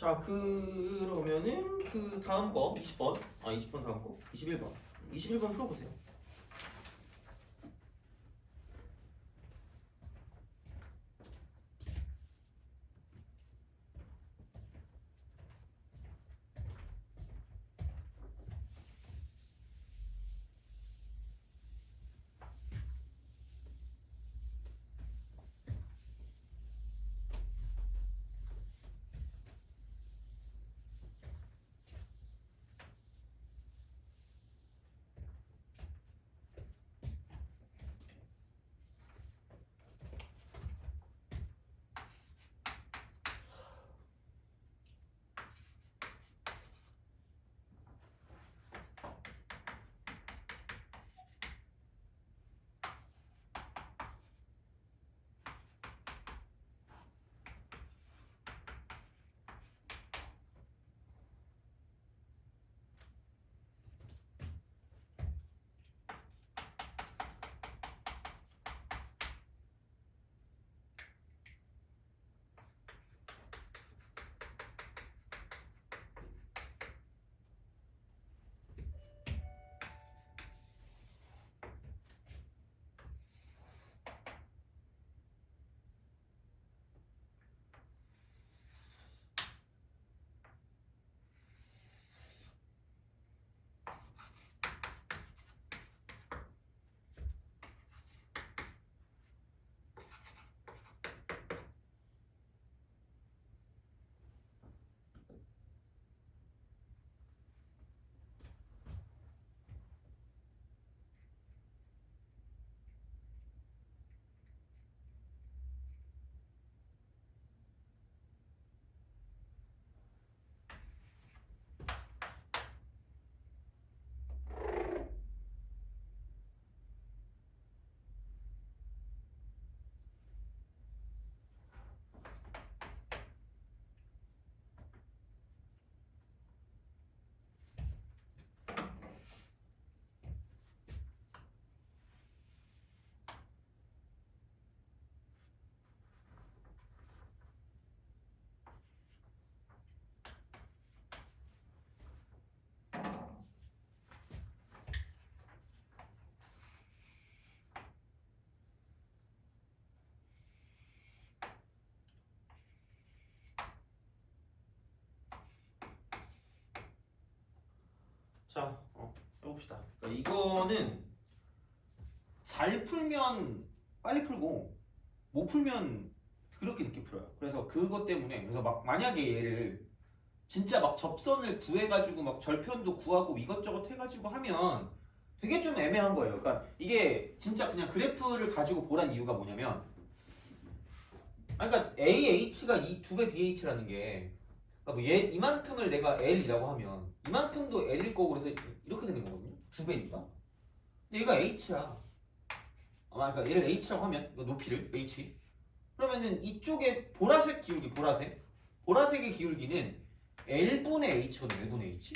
자, 그러면은 그 다음 거 20번. 20번 다음 거. 21번. 21번 풀어보세요. 자, 해봅시다. 그러니까 이거는 잘 풀면 빨리 풀고 못 풀면 그렇게 늦게 풀어요. 그래서 그것 때문에 그래서 막 만약에 얘를 진짜 막 접선을 구해가지고 막 절편도 구하고 이것저것 해가지고 하면 되게 좀 애매한 거예요. 그러니까 이게 진짜 그냥 그래프를 가지고 보란 이유가 뭐냐면, 그러니까 AH가 이 두 배 BH라는 게 그러니까 뭐 얘 이만큼을 내가 L이라고 하면 이만큼도 L일 거고 그래서 이렇게 되는 거거든요. 두 배니까. 근데 얘가 H야. 그러니까 얘를 H라고 하면 이거 높이를 H. 그러면은 이쪽에 보라색 기울기 보라색의 기울기는 L분의 H거든요. L분의 H.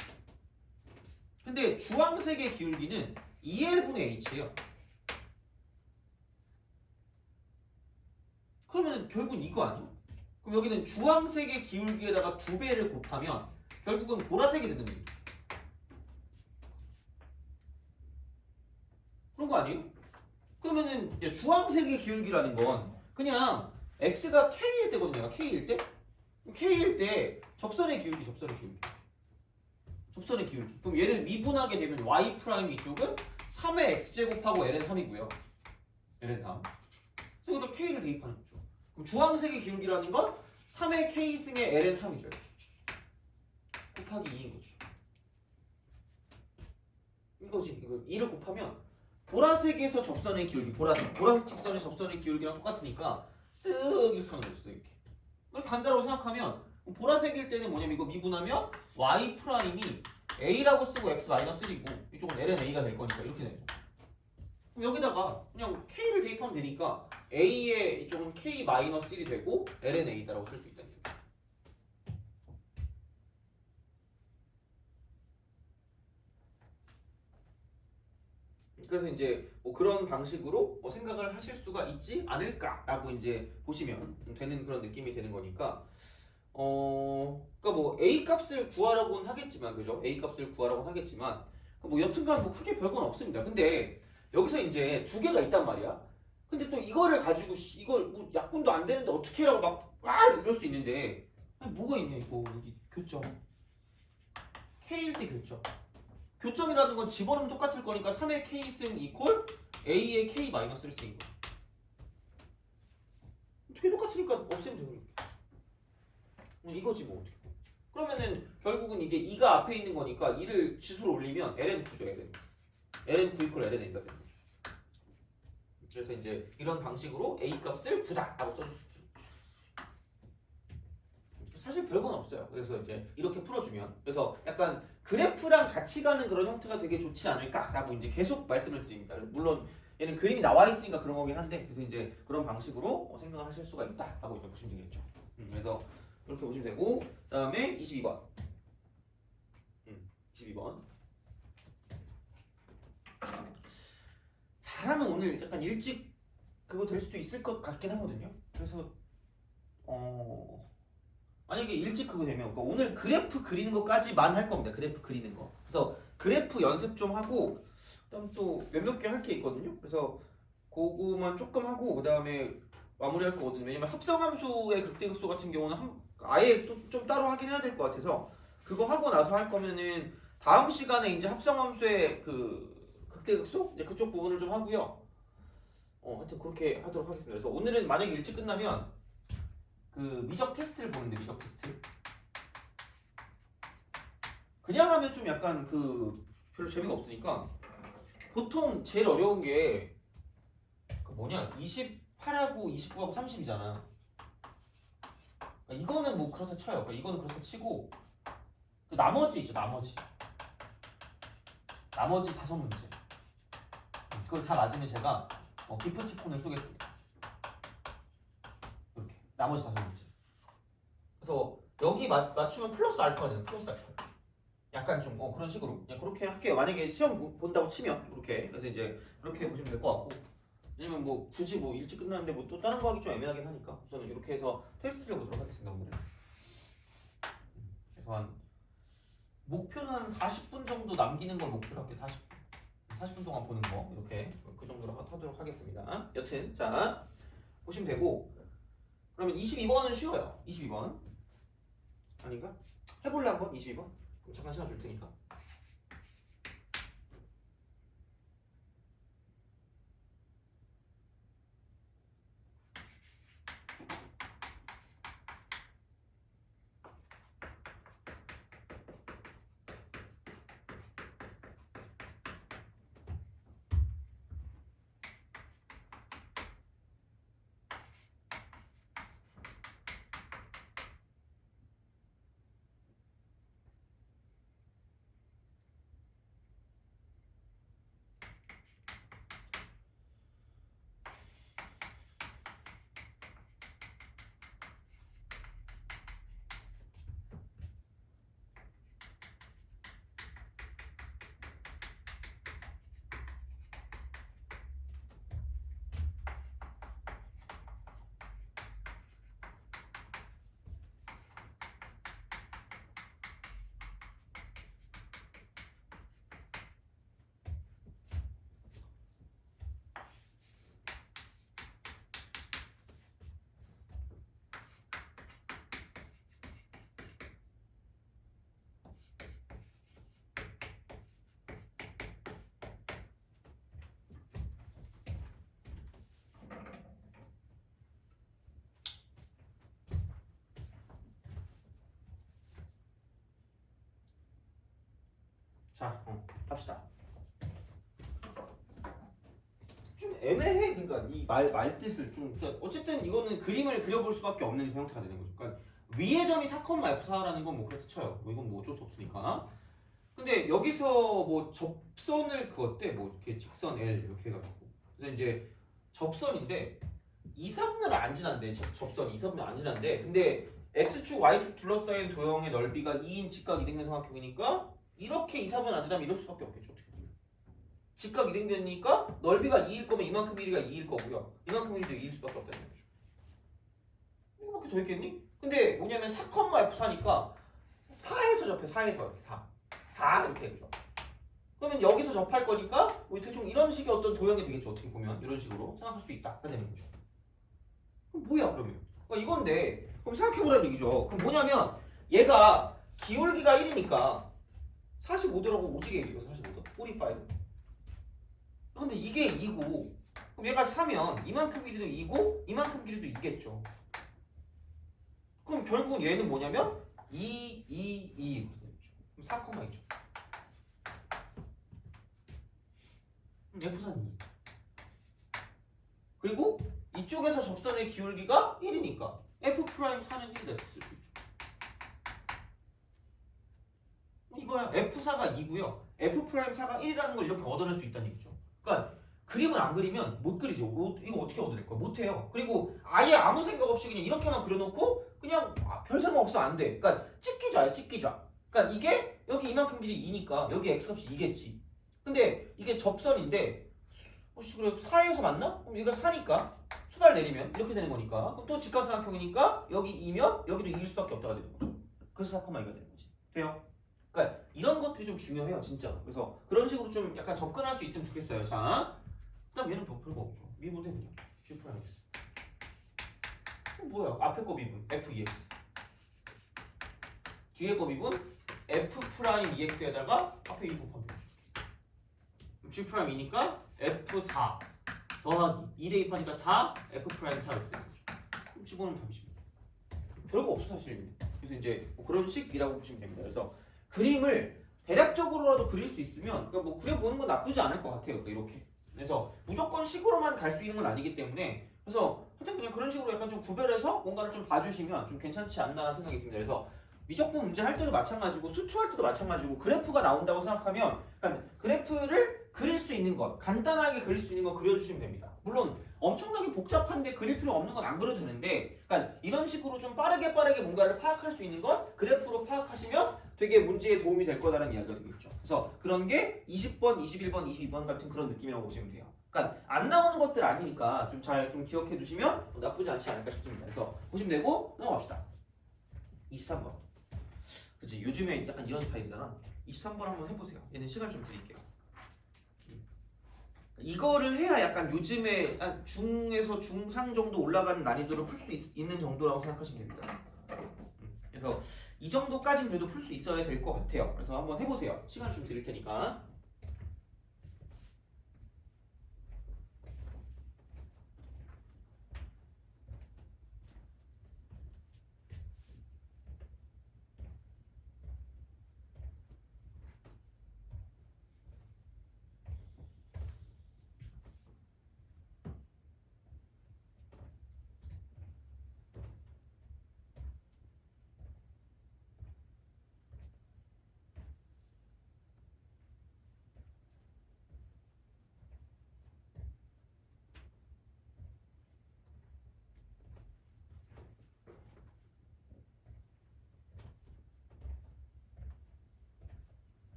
근데 주황색의 기울기는 2L분의 H예요. 그러면 결국은 이거 아니야? 그럼 여기는 주황색의 기울기에다가 2배를 곱하면 결국은 보라색이 되는 거예요. 그런 거 아니에요? 그러면은 주황색의 기울기라는 건 그냥 x가 k일 때거든요. k일 때? k일 때 접선의 기울기. 그럼 얘를 미분하게 되면 y 프라임 이쪽은 3의 x제곱하고 ln 3이고요. ln 3. 그래서 여기다 k를 대입하는 거죠. 그럼 주황색의 기울기라는 건 3의 k승의 ln 3이죠. 곱하기 2인 거죠. 이거지. 이거 2를 곱하면 보라색에서 접선의 기울기, 보라색 직선의 접선의 기울기랑 똑같으니까 쓱 이렇게 하는 거죠. 이렇게 간다라고 생각하면 보라색일 때는 뭐냐면 이거 미분하면 y 프라임이 a라고 쓰고 x 마이너스 1이고 이쪽은 ln a가 될 거니까 이렇게 되는 거. 그럼 여기다가 그냥 k를 대입하면 되니까 a의 이쪽은 k 마이너스 1이 되고 ln a다라고 쓸 수 있다는 얘기죠. 그래서 이제 뭐 그런 방식으로 뭐 생각을 하실 수가 있지 않을까라고 이제 보시면 되는 그런 느낌이 되는 거니까 그러니까 뭐 A 값을 구하라고는 하겠지만, 그죠? A 값을 구하라고는 하겠지만, 뭐 여튼간 뭐 크게 별건 없습니다. 근데 여기서 이제 두 개가 있단 말이야. 근데 또 이거를 가지고 이걸 뭐 약분도 안 되는데 어떻게 해라고 막 이럴 수 있는데, 아니 뭐가 있냐 이거 여기 교점. K일 때 교점. 교점이라는 건 집어넣으면 똑같을 거니까 3의 K승 이퀄 A의 K 마이너스 1승인 거야. 어떻게 똑같으니까 없애면 되는 거야. 이거지 뭐 어떻게. 그러면은 결국은 이게 2가 앞에 있는 거니까 2를 지수로 올리면 ln 9죠. ln 9 이퀄 ln가 되는 거죠. 그래서 이제 이런 방식으로 A 값을 9다 라고 써줄 수 있죠. 사실 별건 없어요. 그래서 이제 이렇게 풀어주면, 그래서 약간 그래프랑 같이 가는 그런 형태가 되게 좋지 않을까라고 이제 계속 말씀을 드립니다. 물론 얘는 그림이 나와 있으니까 그런 거긴 한데, 그래서 이제 그런 방식으로 생각을 하실 수가 있다라고 이제 보시면 되겠죠. 그래서 이렇게 보시면 되고, 그다음에 22번. 22번. 잘하면 오늘 약간 일찍 그거 될 수도 있을 것 같긴 하거든요. 그래서 만약에 일찍 그거 되면, 그러니까 오늘 그래프 그리는 것까지만 할 겁니다. 그래프 그리는 거. 그래서 그래프 연습 좀 하고, 그다음 또 몇몇 개 할 게 있거든요. 그래서 그거만 조금 하고 그다음에 마무리할 거거든요. 왜냐면 합성함수의 극대극소 같은 경우는 아예 또 좀 따로 하긴 해야 될 것 같아서, 그거 하고 나서 할 거면은 다음 시간에 이제 합성함수의 그 극대극소 이제 그쪽 부분을 좀 하고요. 하여튼 그렇게 하도록 하겠습니다. 그래서 오늘은 만약에 일찍 끝나면 그 미적 테스트를 보는데, 미적 테스트 그냥 하면 좀 약간 그 별로 재미가 없으니까, 보통 제일 어려운 게 그 뭐냐 28하고 29하고 30이잖아. 이거는 뭐 그렇다 쳐요. 이거는 그렇다 치고, 그 나머지 있죠. 나머지 다섯 문제, 그걸 다 맞으면 제가 기프티콘을 쏘겠습니다. 이렇게 나머지 다섯 문제. 그래서 여기 맞추면 플러스 알파가 되는, 플러스 알파. 약간 좀 그런 식으로 그냥 그렇게 할게요. 만약에 시험 본다고 치면 그렇게. 그래서 이제 그렇게 보시면 될 것 같고, 왜냐면 뭐 굳이 뭐 일찍 끝나는데 뭐 또 다른 거 하기 좀 애매하긴 하니까 우선은 이렇게 해서 테스트를 보도록 하겠습니다. 오늘은. 그래서 한 목표는 한 40분 정도 남기는 걸 목표로 할게요. 40분 동안 보는 거 이렇게 그 정도로 하도록 하겠습니다. 여튼 자 보시면 되고, 그러면 22번은 쉬워요. 22번 아닌가? 해볼래 한번 22번? 잠깐 시간 줄 테니까. 자, 합시다. 좀 애매해. 그러니까 이 말 뜻을 좀, 그러니까 어쨌든 이거는 그림을 그려볼 수밖에 없는 형태가 되는 거죠. 그러니까 위의 점이 4,F4라는 건 뭐 그렇다 쳐요. 뭐 이건 뭐 어쩔 수 없으니까. 근데 여기서 뭐 접선을 그었대. 뭐 이렇게 직선 L 이렇게 해가지고. 그래서 이제 접선인데 2, 3을 안 지난대. 접선 2, 3을 안 지난대. 근데 X축, Y축 둘러싸인 도형의 넓이가 2인 직각 이등변 삼각형이니까 이렇게 2, 3은 안 지나면 이럴 수밖에 없겠죠. 어떻게 보면. 직각 이등변이니까 넓이가 2일 거면 이만큼 길이가 2일 거고요. 이만큼 길이도 2일 수밖에 없다는 거죠. 이거밖에 더 더했겠니? 근데 뭐냐면 4,F4니까 4에서 접해. 4에서 이렇게 4 이렇게 해줘. 그러면 여기서 접할 거니까 뭐 대충 이런 식의 어떤 도형이 되겠죠. 어떻게 보면 이런 식으로 생각할 수 있다가 되는 거죠. 그럼 뭐야 그러면? 이건데 그럼 생각해보라는 얘기죠. 그럼 뭐냐면 얘가 기울기가 1이니까 45도라고 오지게 얘기해요. 45도 45. 근데 이게 2고 그럼 얘가 4면 이만큼 길이도 2고 이만큼 길이도 2겠죠. 그럼 결국은 얘는 뭐냐면 2 이렇게 되죠. 그럼 4,2죠. F선 2. 그리고 이쪽에서 접선의 기울기가 1이니까 F'4는 1이 됐을 수 있죠. 이거야. F4가 2고요. F'4가 1이라는 걸 이렇게 얻어낼 수 있다는 얘기죠. 그러니까 그림을 안 그리면 못 그리죠. 이거 어떻게 얻어낼 거야? 못 해요. 그리고 아예 아무 생각 없이 그냥 이렇게만 그려놓고 그냥 별 생각 없으면 안 돼. 그러니까 찍기좌야, 찍기좌. 그러니까 이게 여기 이만큼 길이 2니까 여기 x값이 2겠지. 근데 이게 접선인데 혹시 그래 4에서 맞나? 그럼 얘가 4니까 수발 내리면 이렇게 되는 거니까 그럼 또 직각삼각형이니까 여기 2면 여기도 2일 수밖에 없다가 되는 거죠. 그래서 4,2가 되는 거지. 돼요? 그러니까 이런 것들이 좀 중요해요, 진짜. 그래서 그런 식으로 좀 약간 접근할 수 있으면 좋겠어요. 자, 그다음 얘는 별거 없죠. 미분은 그냥 G 프라임 X. 뭐야? 앞에 거 미분 F2X. 뒤에 거 미분 F 프라임 2X에다가 앞에 1 곱하면 되죠. G 프라임이니까 F4 더하기 2 대입하니까 4 F 프라임 4 이렇게 되는 거죠. 그럼 집어넣으면 답이십니다. 별거 없어 사실. 그래서 이제 뭐 그런 식이라고 보시면 됩니다. 그래서 그림을 대략적으로라도 그릴 수 있으면 그러니까 뭐 그려보는 건 나쁘지 않을 것 같아요. 이렇게. 그래서 무조건 식으로만 갈 수 있는 건 아니기 때문에 그래서 하여튼 그냥 그런 식으로 약간 좀 구별해서 뭔가를 좀 봐주시면 좀 괜찮지 않나라는 생각이 듭니다. 그래서 미적분 문제 할 때도 마찬가지고 수투할 때도 마찬가지고 그래프가 나온다고 생각하면 그러니까 그래프를 그릴 수 있는 것 간단하게 그릴 수 있는 거 그려주시면 됩니다. 물론 엄청나게 복잡한데 그릴 필요 없는 건 안 그려도 되는데 그러니까 이런 식으로 좀 빠르게 뭔가를 파악할 수 있는 건 그래프로 파악하시면 되게 문제에 도움이 될 거다라는 이야기가 되겠죠. 그래서 그런 게 20번, 21번, 22번 같은 그런 느낌이라고 보시면 돼요. 그러니까 안 나오는 것들 아니니까 좀 잘 좀 기억해 두시면 나쁘지 않지 않을까 싶습니다. 그래서 보시면 되고 넘어갑시다. 23번. 그치 요즘에 약간 이런 스타일이잖아. 23번 한번 해보세요. 얘는 시간 좀 드릴게요. 이거를 해야 약간 요즘에 중에서 중상 정도 올라가는 난이도를 풀 수 있는 정도라고 생각하시면 됩니다. 그래서 이 정도까지는 그래도 풀 수 있어야 될 것 같아요. 그래서 한번 해보세요. 시간 좀 드릴 테니까.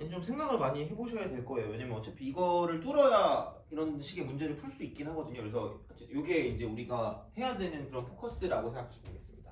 좀 생각을 많이 해보셔야 될 거예요. 왜냐면 어차피 이거를 뚫어야 이런 식의 문제를 풀 수 있긴 하거든요. 그래서 이게 이제 우리가 해야 되는 그런 포커스라고 생각하시면 되겠습니다.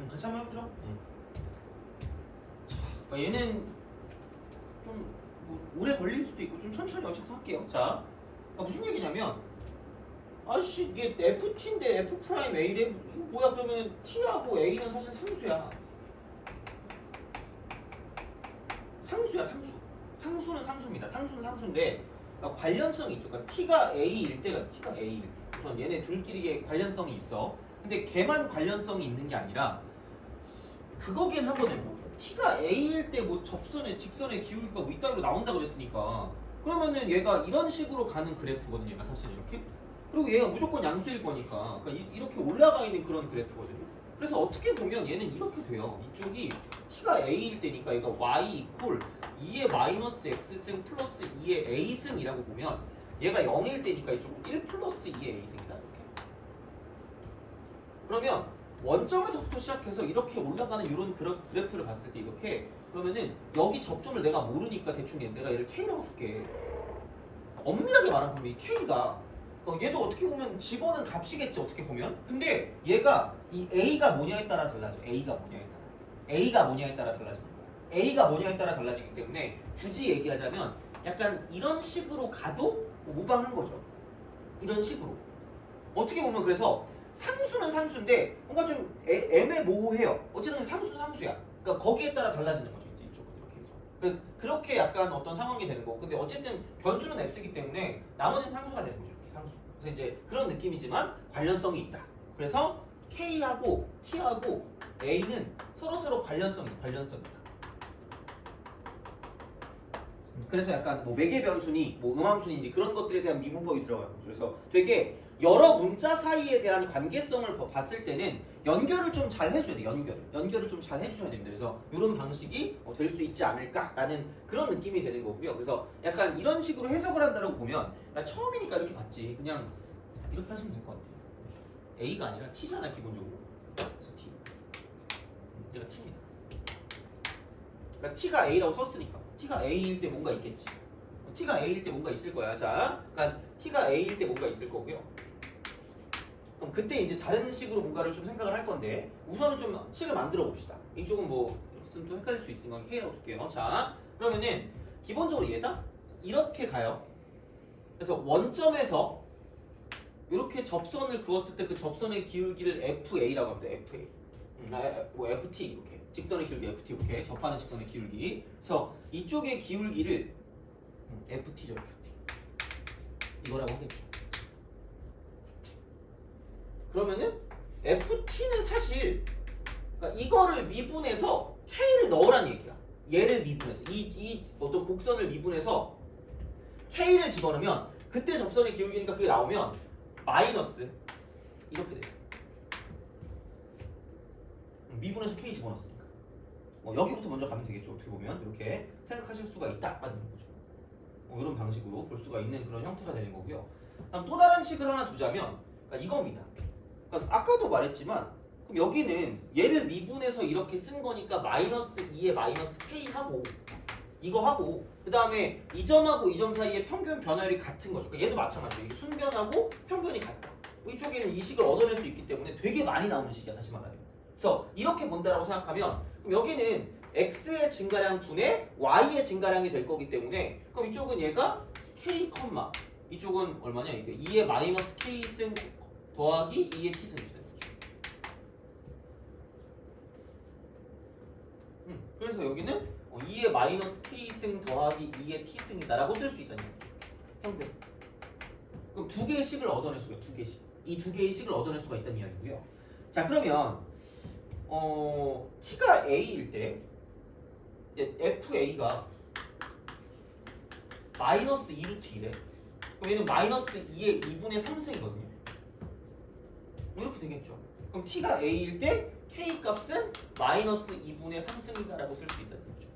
같이 한번 해보죠. 자, 그러니까 얘는 좀뭐 오래 걸릴 수도 있고 좀 천천히 어쨌든 할게요. 자, 그러니까 무슨 얘기냐면, 아씨 이게 FT인데 F 프라임 A래 이거 뭐야? 그러면 T하고 A는 사실 상수야. 상수야 상수. 상수는 상수입니다. 상수는 상수인데 그러니까 관련성이 있죠. 그러니까 T가 A일 때가 T가 A일. 우선 얘네 둘끼리의 관련성이 있어. 근데 걔만 관련성이 있는 게 아니라 그거긴 하거든요. T가 A일 때 뭐 접선의 직선의 기울기가 뭐 이따위로 나온다 그랬으니까 그러면은 얘가 이런 식으로 가는 그래프거든요. 얘가 사실 이렇게. 그리고 얘가 무조건 양수일 거니까 그러니까 이렇게 올라가 있는 그런 그래프거든요. 그래서 어떻게 보면 얘는 이렇게 돼요. 이쪽이 T가 A일 때니까 얘가 Y 이퀄 2의 마이너스 X승 플러스 2의 A승이라고 보면 얘가 0일 때니까 이쪽은 1 플러스 2의 A승이다. 이렇게. 그러면 원점에서부터 시작해서 이렇게 올라가는 이런 그래프를 봤을 때 이렇게 그러면은 여기 접점을 내가 모르니까 대충 내가 얘를 K라고 줄게. 엄밀하게 말하면 이 K가 얘도 어떻게 보면 집어는 값이겠지 어떻게 보면. 근데 얘가 이 A가 뭐냐에 따라 달라져. A가 뭐냐에 따라. A가 뭐냐에 따라 달라지는 거야. A가 뭐냐에 따라 달라지기 때문에 굳이 얘기하자면 약간 이런 식으로 가도 무방한 거죠. 이런 식으로. 어떻게 보면 그래서 상수는 상수인데 뭔가 좀 애매모호해요. 어쨌든 상수야. 그러니까 거기에 따라 달라지는 거죠. 이제 이쪽은 이렇게 해서. 그렇게 약간 어떤 상황이 되는 거고. 근데 어쨌든 변수는 x이기 때문에 나머지는 상수가 되는 거죠. 이렇게 상수. 그래서 이제 그런 느낌이지만 관련성이 있다. 그래서 K하고 T하고 A는 서로 관련성이 있다. 그래서 약간 뭐 매개 변수니 뭐 음함수인지 그런 것들에 대한 미분법이 들어가는 거죠. 그래서 되게 여러 문자 사이에 대한 관계성을 봤을 때는 연결을 좀 잘 해줘야 돼. 연결을 좀 잘 해주셔야 됩니다. 그래서 이런 방식이 될 수 있지 않을까라는 그런 느낌이 되는 거고요. 그래서 약간 이런 식으로 해석을 한다고 보면 나 처음이니까 이렇게 봤지. 그냥 이렇게 하시면 될 것 같아요. A가 아니라 T잖아 기본적으로. 그래서 T. 얘가 T입니다. 그러니까 T가 A라고 썼으니까 T가 A일 때 뭔가 있겠지. T가 A일 때 뭔가 있을 거야. 자, 그러니까 T가 A일 때 뭔가 있을 거고요. 그럼 그때 이제 다른 식으로 뭔가를 좀 생각을 할 건데 우선은 좀 식을 만들어 봅시다. 이쪽은 뭐 있으면 또 헷갈릴 수 있으니까 K라고 줄게요. 자, 그러면은 기본적으로 얘다 이렇게 가요. 그래서 원점에서 이렇게 접선을 그었을 때 그 접선의 기울기를 FA라고 합니다. FA. 뭐 FT 이렇게 직선의 기울기 FT 이렇게 접하는 직선의 기울기. 그래서 이쪽의 기울기를 FT죠. FT. 이거라고 하겠죠. 그러면은 FT는 사실 그러니까 이거를 미분해서 K를 넣으란 얘기야. 얘를 미분해서 이 어떤 곡선을 미분해서 K를 집어넣으면 그때 접선의 기울기니까 그게 나오면 마이너스 이렇게 돼요. 미분해서 K 집어넣었으니까. 여기부터 먼저 가면 되겠죠. 어떻게 보면 이렇게 생각하실 수가 있다라는 거죠. 이런 방식으로 볼 수가 있는 그런 형태가 되는 거고요. 다음 또 다른 식을 하나 두자면 그러니까 이겁니다. 그러니까 아까도 말했지만 그럼 여기는 얘를 미분해서 이렇게 쓴 거니까 마이너스 2에 마이너스 K 하고 이거 하고 그 다음에 이 점하고 이 점 사이의 평균 변화율이 같은 거죠. 그러니까 얘도 마찬가지예요. 이게 순변하고 평균이 같다. 이쪽에는 이 식을 얻어낼 수 있기 때문에 되게 많이 나오는 식이야. 다시 말하면. 그래서 이렇게 본다라고 생각하면 그럼 여기는 x의 증가량 분의 y의 증가량이 될 거기 때문에 그럼 이쪽은 얘가 k, 이쪽은 얼마냐? 이게 2의 마이너스 k 승 더하기 2의 t 승이 되는 거죠. 그래서 여기는 2의 마이너스 k 승 더하기 2의 t 승이다라고 쓸 수 있다는 거죠. 평균. 그럼 두 개의 식을 얻어낼 수가 있어요. 두 개의 식. 이 두 개의 식을 얻어낼 수가 있다는 이야기고요. 자 그러면 t가 a일 때 FA가 마이너스 2루트 1에 그럼 얘는 마이너스 2의 2분의 3승이거든요. 이렇게 되겠죠. 그럼 t가 a일 때 k 값은 마이너스 2분의 3승이다 라고 쓸 수 있다는 거죠.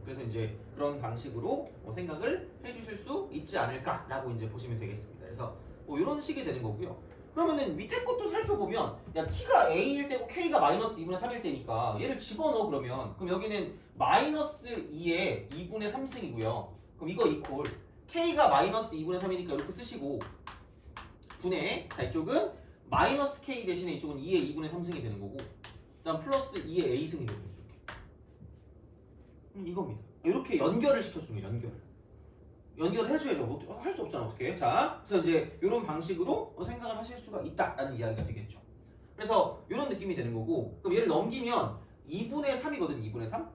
그래서 이제 그런 방식으로 생각을 해주실 수 있지 않을까라고 이제 보시면 되겠습니다. 그래서 이런 식이 되는 거고요. 그러면은 밑에 것도 살펴보면 야 t가 a일 때고 k가 마이너스 2분의 3일 때니까 얘를 집어넣어 그러면 그럼 여기는 마이너스 2의 2분의 3승이고요. 그럼 이거 이퀄 k가 마이너스 2분의 3이니까 이렇게 쓰시고 분의 자 이쪽은 마이너스 k 대신에 이쪽은 2의 2분의 3승이 되는 거고 그 다음 플러스 2의 a승이 되는 거죠. 이렇게. 이겁니다. 이렇게 연결을 시켜주는 거예요. 연결을 해줘야죠. 할 수 없잖아 어떻게. 자 그래서 이제 이런 방식으로 생각을 하실 수가 있다라는 이야기가 되겠죠. 그래서 이런 느낌이 되는 거고 그럼 얘를 넘기면 2분의 3이거든. 2분의 3?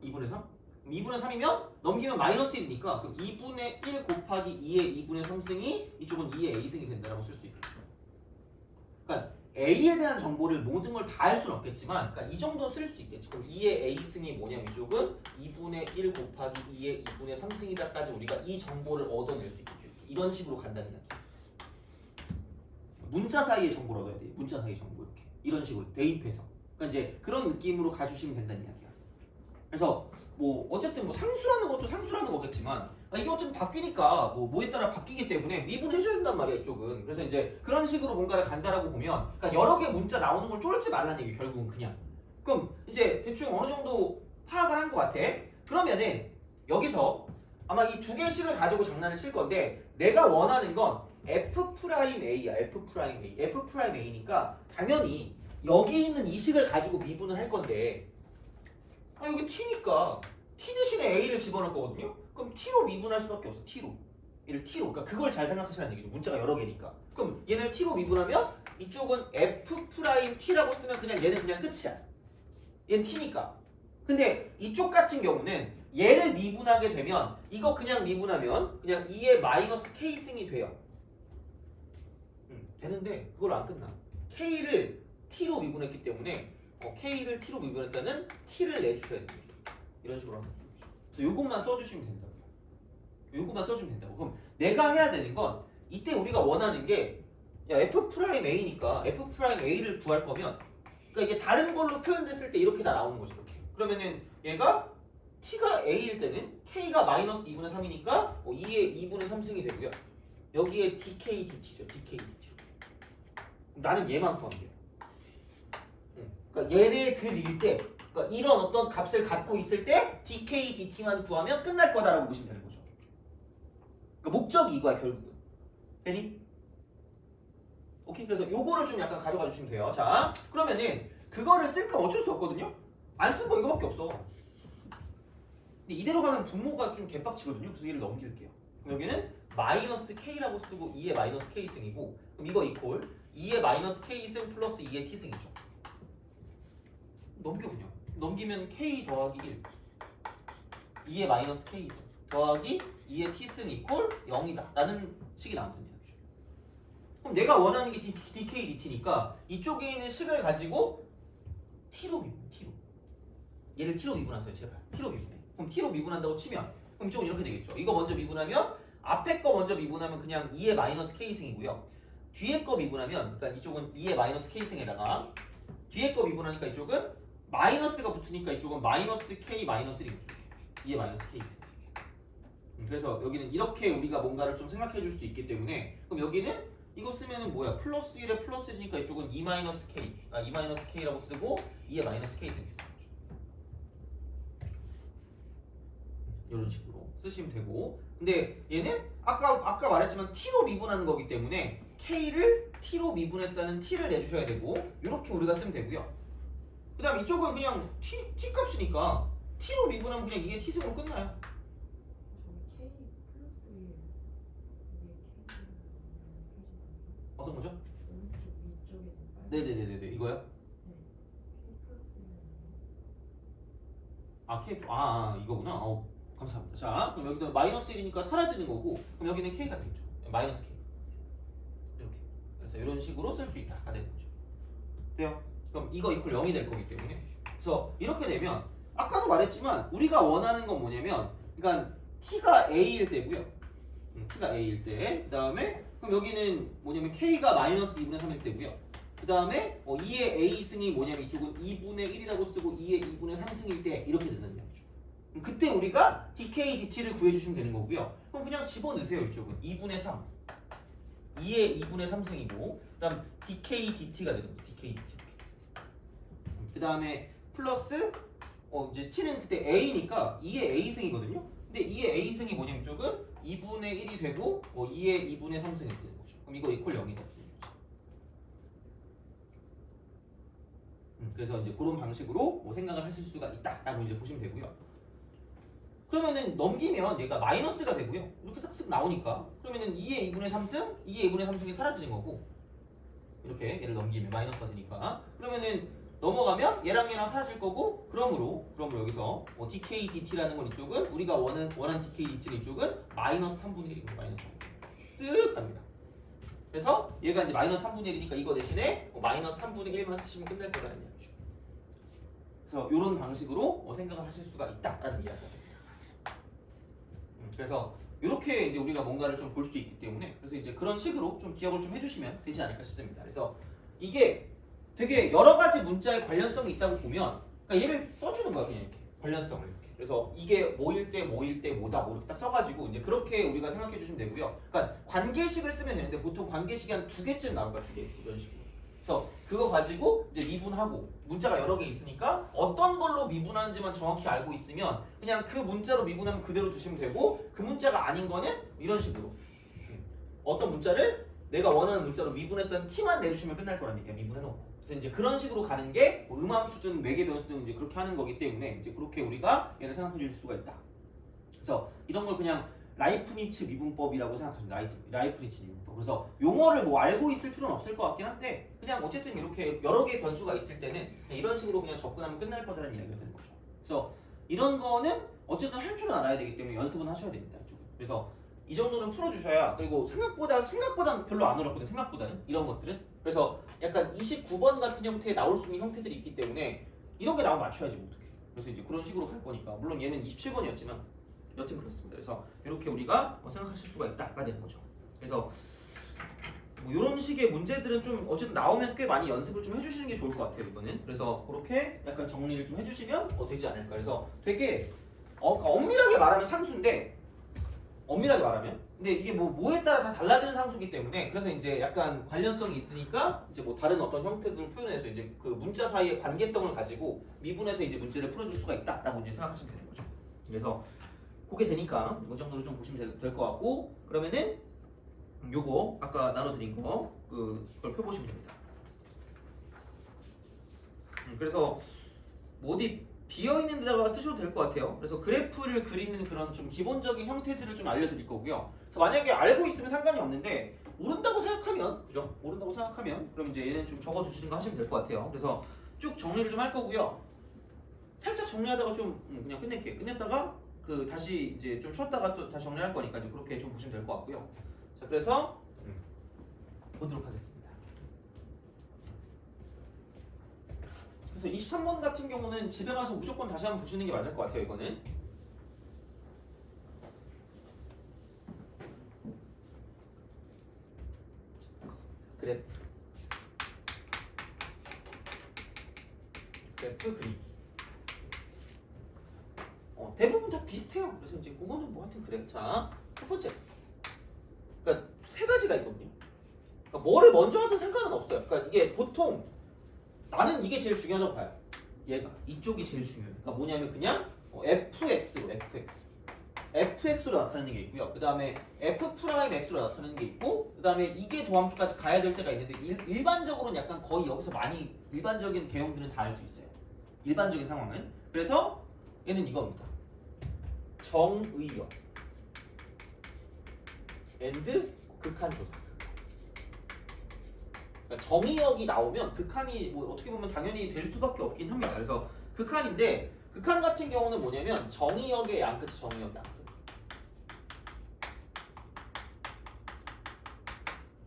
2분의 3? 2분의 3이면 넘기면 마이너스 1이니까 그럼 2분의 1 곱하기 2의 2분의 3승이 이쪽은 2의 a승이 된다라고 쓸 수 있겠죠. 그러니까 a에 대한 정보를 모든 걸 다 알 수는 없겠지만 그러니까 이 정도 쓸 수 있겠지. 그럼 2의 a승이 뭐냐면 이쪽은 2분의 1 곱하기 2의 2분의 3승이다까지 우리가 이 정보를 얻어낼 수 있겠죠. 이런 식으로 간다는 이야기. 문자 사이의 정보를 얻어야 돼. 문자 사이의 정보 이렇게. 이런 식으로 대입해서. 그러니까 이제 그런 느낌으로 가주시면 된다는 이야기야. 그래서 뭐 어쨌든 뭐 상수라는 것도 상수라는 거겠지만 이게 어쨌든 바뀌니까 뭐에 따라 바뀌기 때문에 미분해줘야 된단 말이야 이쪽은. 그래서 이제 그런 식으로 뭔가를 간다라고 보면 그러니까 여러 개 문자 나오는 걸 쫄지 말라는 얘기 결국은 그냥. 그럼 이제 대충 어느 정도 파악을 한 것 같아. 그러면은 여기서 아마 이 두 개의 식을 가지고 장난을 칠 건데 내가 원하는 건 F'A야. F'A니까 당연히 여기 있는 이 식을 가지고 미분을 할 건데 여기 T니까 T 대신에 A를 집어넣을 거거든요. 그럼 T로 미분할 수밖에 없어. T로. 얘를 T로. 그러니까 그걸 잘 생각하시라는 얘기죠. 문자가 여러 개니까. 그럼 얘를 T로 미분하면 이쪽은 F'T라고 쓰면 그냥 얘는 그냥 끝이야. 얘는 T니까. 근데 이쪽 같은 경우는 얘를 미분하게 되면 이거 그냥 미분하면 그냥 2의 마이너스 K승이 돼요. 되는데 그걸로 안 끝나. K를 T로 미분했기 때문에 K를 T로 미분했다는 T를 내주셔야 되는 거죠. 이런 식으로 하면 되는 거죠. 그래서 이것만 써주시면 된다고. 이것만 써주면 된다고. 그럼 내가 해야 되는 건 이때 우리가 원하는 게 야 F'A니까 F'A를 구할 거면 그러니까 이게 다른 걸로 표현됐을 때 이렇게 다 나오는 거죠. 이렇게. 그러면은 얘가 T가 A일 때는 K가 마이너스 2분의 3이니까 2의 2분의 3승이 되고요. 여기에 DK, DT죠. DK, DT. 나는 얘만 구하면 돼요. 그러니까 얘네들일 때 그러니까 이런 어떤 값을 갖고 있을 때 DK, DT만 구하면 끝날 거다라고 보시면 되는 거죠. 그러니까 목적이 이거야 결국은. 되니? 오케이. 그래서 요거를 좀 약간 가져가 주시면 돼요. 자 그러면은 그거를 쓸까 어쩔 수 없거든요. 안 쓴 거 이거밖에 없어. 근데 이대로 가면 분모가 좀 개빡치거든요. 그래서 얘를 넘길게요. 그럼 여기는 마이너스 K라고 쓰고 2의 마이너스 K승이고 그럼 이거 이퀄 2의 마이너스 K승 플러스 2의 T승이죠. 넘겨 그냥. 넘기면 K 더하기 1 2의 마이너스 K승 더하기 2의 T승 이퀄 0이다 라는 식이 나온다는 얘기죠. 그럼 그럼 내가 원하는 게 dk dt니까 이쪽에 있는 식을 가지고 t로 미분, t로. 얘를 t로 미분하세요, 제발. t로 미분해. 그럼 t로 미분한다고 치면 그럼 이쪽은 이렇게 되겠죠. 이거 먼저 미분하면 앞에 거 먼저 미분하면 그냥 2의 마이너스 k승이고요. 뒤에 거 미분하면 그러니까 이쪽은 2의 마이너스 k승에다가 뒤에 거 미분하니까 이쪽은 마이너스가 붙으니까 이쪽은 마이너스 k 마이너스 1이겠죠. 2의 마이너스 k승. 그래서 여기는 이렇게 우리가 뭔가를 좀 생각해 줄 수 있기 때문에 그럼 여기는 이거 쓰면은 뭐야? 플러스 1에 플러스 1이니까 이쪽은 2 마이너스 k 2 마이너스 k라고 쓰고 2의 마이너스 k 생기죠. 이런 식으로 쓰시면 되고 근데 얘는 아까 말했지만 t로 미분하는 거기 때문에 k를 t로 미분했다는 t를 내주셔야 되고 이렇게 우리가 쓰면 되고요. 그 다음 이쪽은 그냥 t 값이니까 t로 미분하면 그냥 이게 t승으로 끝나요. 어떤 거죠? 네네네네 이거요? 이거구나. 감사합니다. 자 그럼 여기서 마이너스 1이니까 사라지는 거고 그럼 여기는 k가 되겠죠. 마이너스 k 이렇게 그래서 이런 식으로 쓸 수 있다가 되는 거죠. 돼요? 그럼 이거 이퀄 0이 될 거기 때문에 그래서 이렇게 되면 아까도 말했지만 우리가 원하는 건 뭐냐면 그러니까 t가 a일 때고요. t가 a일 때 그다음에 그럼 여기는 뭐냐면 k가 마이너스 2분의 3일 때고요. 그 다음에 2의 a승이 뭐냐면 이쪽은 2분의 1이라고 쓰고 2의 2분의 3승일 때 이렇게 된다는 이야기죠. 그때 우리가 dk dt를 구해주시면 되는 거고요. 그럼 그냥 집어넣으세요. 이쪽은 2분의 3 2의 2분의 3승이고 그 다음 dk dt가 되는 거예요. dk dt 그 다음에 플러스 이제 t는 그때 a니까 2의 a승이거든요. 근데 2의 a승이 뭐냐면 이쪽은 2분의 1이 되고 2의 2분의 3승이 되는 거죠. 그럼 이거 이퀄 0이다. 그래서 이제 그런 방식으로 생각을 하실 수가 있다라고 이제 보시면 되고요. 그러면은 넘기면 얘가 마이너스가 되고요. 이렇게 쓱쓱 나오니까 그러면은 2의 2분의 3승, 2의 2분의 3승이 사라지는 거고 이렇게 얘를 넘기면 마이너스가 되니까 그러면은 넘어가면 얘랑 얘랑 사라질 거고 그러므로 여기서 dk dt라는 건 이쪽은 우리가 원한 dk dt는 이쪽은 마이너스 3분의 1입니다. 마이너스 3분의 1 쓱 갑니다. 그래서 얘가 이제 마이너스 3분의 1이니까 이거 대신에 마이너스 3분의 1만 쓰시면 끝날 거라는 이야기죠. 그래서 이런 방식으로 생각을 하실 수가 있다라는 이야기입니다. 그래서 이렇게 이제 우리가 뭔가를 좀 볼 수 있기 때문에 그래서 이제 그런 식으로 좀 기억을 좀 해주시면 되지 않을까 싶습니다. 그래서 이게 되게 여러 가지 문자의 관련성이 있다고 보면 그러니까 얘를 써주는 거야 그냥 이렇게 관련성을 이렇게. 그래서 이게 뭐일 때 뭐다 뭐 이렇게 딱 써가지고 이제 그렇게 우리가 생각해 주시면 되고요. 그러니까 관계식을 쓰면 되는데 보통 관계식이 한 2개쯤 나올 거야 2개 이런 식으로. 그래서 그거 가지고 이제 미분하고 문자가 여러 개 있으니까 어떤 걸로 미분하는지만 정확히 알고 있으면 그냥 그 문자로 미분하면 그대로 주시면 되고 그 문자가 아닌 거는 이런 식으로 어떤 문자를 내가 원하는 문자로 미분했던 t만 내주시면 끝날 거란 얘기야. 미분해놓고. 그래서 이제 그런 식으로 가는 게 음함수든 매개 변수든 이제 그렇게 하는 거기 때문에 이제 그렇게 우리가 얘를 생각해 줄 수가 있다. 그래서 이런 걸 그냥 라이프니츠 미분법이라고 생각합니다. 라이프니츠 미분법. 그래서 용어를 뭐 알고 있을 필요는 없을 것 같긴 한데 그냥 어쨌든 이렇게 여러 개의 변수가 있을 때는 이런 식으로 그냥 접근하면 끝날 거다라는 이야기가 되는 거죠. 그래서 이런 거는 어쨌든 할 줄은 알아야 되기 때문에 연습은 하셔야 됩니다. 이쪽은. 그래서 이 정도는 풀어주셔야 그리고 생각보다는 별로 안 어렵거든요. 생각보다는 이런 것들은. 그래서 약간 29번 같은 형태에 나올 수 있는 형태들이 있기 때문에 이런 게 나오면 맞춰야지 뭐 어떡해. 그래서 이제 그런 식으로 갈 거니까 물론 얘는 27번이었지만 여튼 그렇습니다. 그래서 이렇게 우리가 생각하실 수가 있다가 되는 거죠. 그래서 뭐 이런 식의 문제들은 좀 어쨌든 나오면 꽤 많이 연습을 좀 해주시는 게 좋을 것 같아요. 이거는. 그래서 그렇게 약간 정리를 좀 해주시면 되지 않을까. 그래서 되게 엄밀하게 말하면 상수인데 엄밀하게 말하면 근데 이게 뭐에 따라 다 달라지는 상수이기 때문에 그래서 이제 약간 관련성이 있으니까 이제 뭐 다른 어떤 형태들을 표현해서 이제 그 문자 사이의 관계성을 가지고 미분해서 이제 문제를 풀어줄 수가 있다라고 이제 생각하시면 되는 거죠. 그래서 그게 되니까 이 정도로 좀 보시면 될 것 같고 그러면은 요거 아까 나눠드린 거 그걸 펴보시면 됩니다. 그래서 뭐 어디 비어있는 데다가 쓰셔도 될 것 같아요. 그래서 그래프를 그리는 그런 좀 기본적인 형태들을 좀 알려드릴 거고요. 그래서 만약에 알고 있으면 상관이 없는데 모른다고 생각하면 그죠? 모른다고 생각하면 그럼 이제 얘는 좀 적어주시는 거 하시면 될 것 같아요. 그래서 쭉 정리를 좀 할 거고요. 살짝 정리하다가 좀 그냥 끝낼게요. 끝냈다가 다시 이제 좀 쉬었다가 또 다시 정리할 거니까 이제 그렇게 좀 보시면 될 것 같고요. 자 그래서 보도록 하겠습니다. 그래서 23번 같은 경우는 집에 가서 무조건 다시 한번 보시는 게 맞을 것 같아요. 이거는 그래프 그리기. 대부분 다 비슷해요. 그래서 이제 그거는 뭐 하여튼 그래. 자, 첫 번째. 그러니까 세 가지가 있거든요. 그러니까 뭐를 먼저 하든 상관은 없어요. 그러니까 이게 보통 나는 이게 제일 중요하다고 봐요. 얘가 이쪽이 제일 중요해요. 그러니까 뭐냐면 그냥 fx로 나타내는 게 있고요. 그 다음에 f'x로 나타내는 게 있고, 그 다음에 이게 도함수까지 가야 될 때가 있는데 일반적으로는 약간 거의 여기서 많이 일반적인 개용들은 다 할 수 있어요. 일반적인 상황은. 그래서 얘는 이겁니다. 정의역 and 극한조사. 그러니까 정의역이 나오면 극한이 뭐 어떻게 보면 당연히 될 수밖에 없긴 합니다. 그래서 극한인데 극한 같은 경우는 뭐냐면 정의역의 양끝이 정의역의 양끝.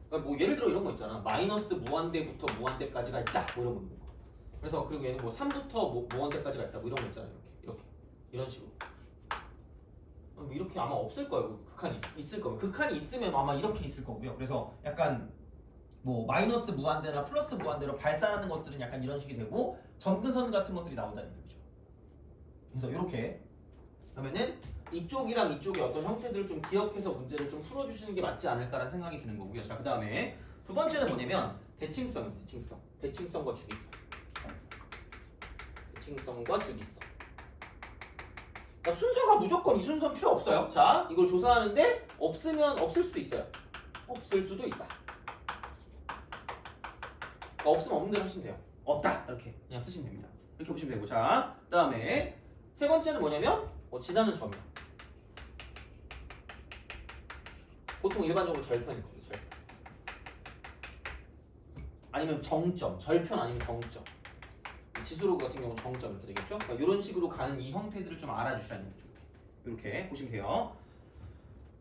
그러니까 뭐 예를 들어 이런 거 있잖아. 마이너스 무한대부터 무한대까지가 있다. 뭐 이런 거 있는 거. 그래서 그리고 얘는 뭐 3부터 무한대까지가 있다. 뭐 이런 거 있잖아요. 이렇게 이런 식으로. 이렇게 아마 없을 거예요. 극한이 있을 거면 극한이 있으면 아마 이렇게 있을 거고요. 그래서 약간 뭐 마이너스 무한대나 플러스 무한대로 발산하는 것들은 약간 이런 식이 되고 점근선 같은 것들이 나온다는 얘기죠. 그래서 이렇게 그러면은 이쪽이랑 이쪽의 어떤 형태들을 좀 기억해서 문제를 좀 풀어주시는 게 맞지 않을까라는 생각이 드는 거고요. 자, 그 다음에 두 번째는 뭐냐면 대칭성입니다. 대칭성과 주기성. 대칭성과 주기성. 그러니까 순서가 무조건 이 순서는 필요 없어요. 자, 이걸 조사하는데 없으면 없을 수도 있어요. 없을 수도 있다. 없으면 없는 대로 하시면 돼요. 없다 이렇게 그냥 쓰시면 됩니다. 이렇게 보시면 되고. 자, 그 다음에 세 번째는 뭐냐면 지나는 점이요. 보통 일반적으로 절편이거든요. 절편. 아니면 정점. 절편 아니면 정점. 지수로 같은 경우는 정점 이렇게 되겠죠. 그러니까 이런 식으로 가는 이 형태들을 좀 알아주시라는 거죠. 이렇게 보시면 돼요.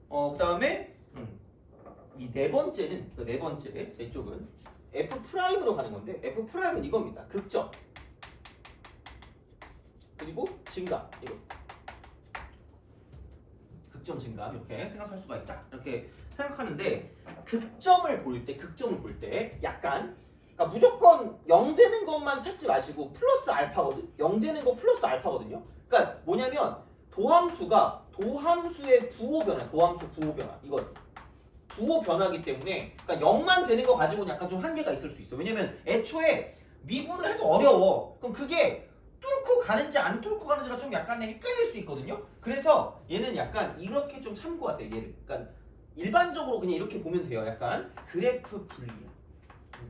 그 다음에 이 네 번째는 네 번째 제 쪽은 F'으로 가는 건데 F'은 이겁니다. 극점 그리고 증감. 이거 극점 증감 이렇게 생각할 수가 있다. 이렇게 생각하는데 극점을 볼 때 약간 그러니까 무조건 0 되는 것만 찾지 마시고 플러스 알파거든. 0 되는 거 플러스 알파거든요. 그러니까 뭐냐면 도함수의 부호 변화, 도함수 부호 변화 이거 부호 변화이기 때문에 그러니까 0만 되는 거 가지고는 약간 좀 한계가 있을 수 있어. 왜냐면 애초에 미분을 해도 어려워. 그럼 그게 뚫고 가는지 안 뚫고 가는지가 좀 약간 헷갈릴 수 있거든요. 그래서 얘는 약간 이렇게 좀 참고하세요. 얘를. 그러니까 일반적으로 그냥 이렇게 보면 돼요. 약간 그래프 분리야.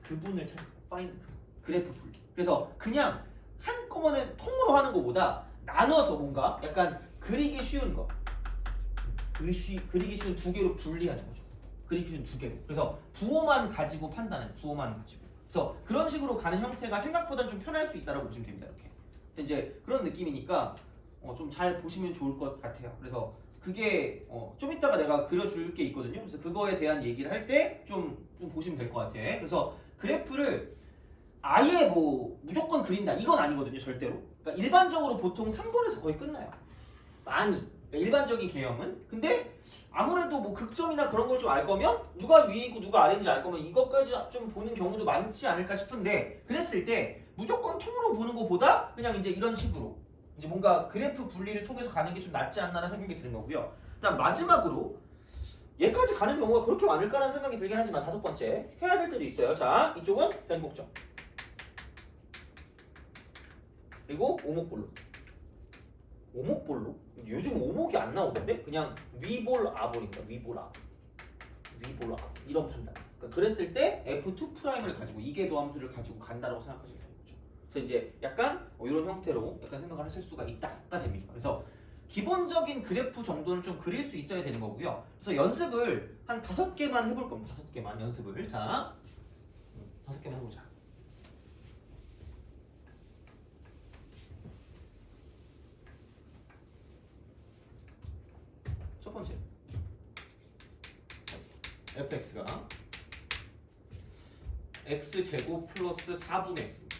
그분을 찾는 파인드 그래프 분리. 그래서 그냥 한꺼번에 통으로 하는 것보다 나눠서 뭔가 약간 그리기 쉬운 거. 그리기 쉬운 두 개로 분리하는 거죠. 그리기 쉬운 두 개로. 그래서 부호만 가지고 판단하는 부호만 가지고. 그래서 그런 식으로 가는 형태가 생각보다 좀 편할 수 있다고 보시면 됩니다. 이렇게. 이제 그런 느낌이니까 좀 잘 보시면 좋을 것 같아요. 그래서 그게 좀 이따가 내가 그려줄 게 있거든요. 그래서 그거에 대한 얘기를 할 때 좀 보시면 될 것 같아. 그래서 그래프를 아예 뭐 무조건 그린다 이건 아니거든요. 절대로. 그러니까 일반적으로 보통 3번에서 거의 끝나요. 많이. 그러니까 일반적인 개념은. 근데 아무래도 뭐 극점이나 그런 걸 좀 알 거면 누가 위이고 누가 아래인지 알 거면 이것까지 좀 보는 경우도 많지 않을까 싶은데 그랬을 때 무조건 통으로 보는 것보다 그냥 이제 이런 식으로 이제 뭔가 그래프 분리를 통해서 가는 게 좀 낫지 않나라는 생각이 드는 거고요. 일단 마지막으로 얘까지 가는 경우가 그렇게 많을까라는 생각이 들긴 하지만 다섯 번째 해야 될 때도 있어요. 자, 이쪽은 변곡점 그리고 오목볼로. 오목볼로? 요즘 오목이 안 나오던데? 그냥 위볼 아볼인가? 위볼 아볼 이런 판단. 그러니까 그랬을 때 F2'을 가지고 이계도 함수를 가지고 간다라고 생각하시면 되는 거죠. 그래서 이제 약간 이런 형태로 약간 생각을 하실 수가 있다가 됩니다. 그래서 기본적인 그래프 정도는 좀 그릴 수 있어야 되는 거고요. 그래서 연습을 한 5개만 해볼 겁니다. 5개만 연습을. 자, 5개만 해보자. 첫 번째 fx가 x제곱 플러스 4분의 x입니다.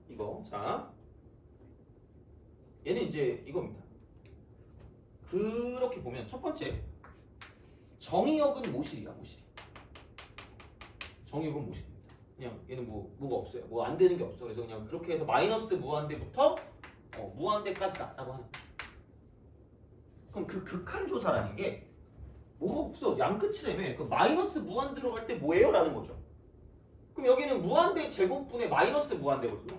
이거 자 얘는 이제 이겁니다. 그렇게 보면 첫 번째 정의역은 모실이야 모실. 정의역은 모실입니다. 그냥 얘는 뭐가 없어요. 뭐 안 되는 게 없어. 그래서 그냥 그렇게 해서 마이너스 무한대부터 무한대까지다 라고 하는 거죠. 그럼 그 극한조사라는 게 뭐가 없어. 양끝이라며. 그 마이너스 무한 들어갈 때 뭐예요? 라는 거죠. 그럼 여기는 무한대 제곱분의 마이너스 무한대거든요.